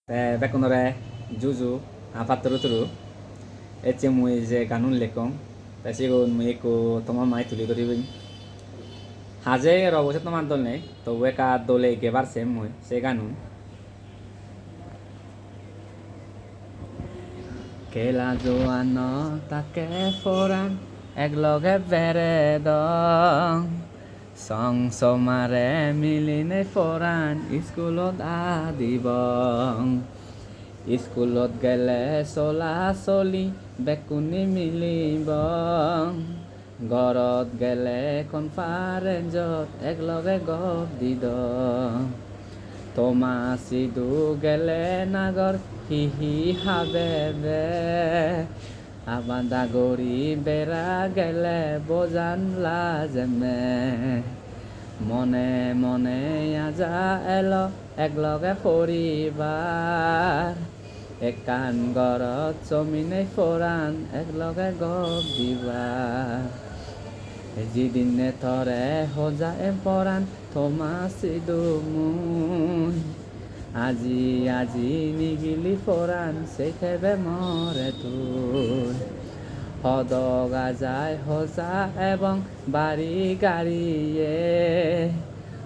Bekonore juju paturu turu ece mui je ganun lekong sigun mui ko toma mai tuli koribin haje robo se toman dol nei to weka dole gebar sem mui se ganun kela joano take foran ekloge bere dong song somare miline foran iskulot adibong iskulot gele sola soli bekuni milibong ঘৰত গেলে কনফাৰেঞ্চত একলগে গপ দিদং তমাচিদু গেলে নাগৰ হিহি হাবেবে আবাদাগৰি বেৰা গেলে বজান লাজেমে মনে মনে আজা এলো একলগে পৰিবাৰ একান ঘৰত জমিনে ফৰান একলগে গপ দিবা যিদিনে থৰে সজায় পৰাণ থমাচিদু মুই আজি আজি নিগিলি ফৰাণ চেথেবে মৰে তুই সদগা যায় সজা এবং বাড়ি গাড়িয়ে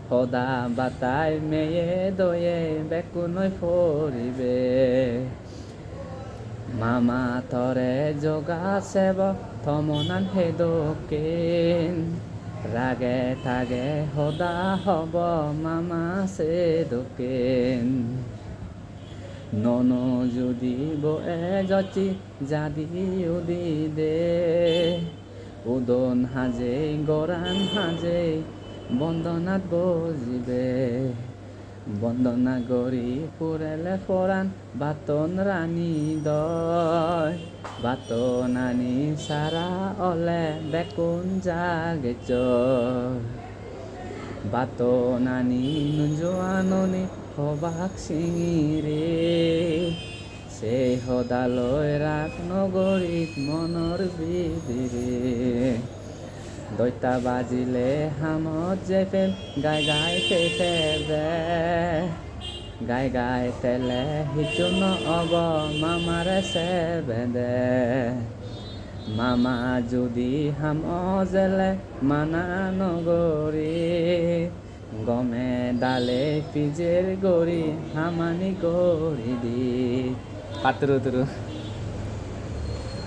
সদা বাতাই মেয়ে দয়ে বেকুনৈ ফৰিবে মামা থৰে যোগা সেব থমনান হেদকিন রাগে থাকে সদা হব মামা সে দকিন ননো যদি বয়ে যতি যাদি উদি দে উদন হাজে গরান হাজে বন্দনাত বজিবে বন্দনা গরি ফুরেলে ফরান বাতন রানী দয় বাতন আনি সারা অলে বেকুন জাগে চর বাতন আনি নুজোয়াননি হবাক সিঙিরে সে সদালৈ ৰাত নগৰীত মনৰ বিদিৰে দৈতা বাজিলে হামত জেফেল গাই গাই ফেফেবে গাই গাই তেলে হিচু নহব মামাৰে চেবেদে মামা যদি হাম অজেলে মানা নগৰী গমে ডালে পিজেৰ গড়ি হামানি গড়ি দি পাতৰু তুৰু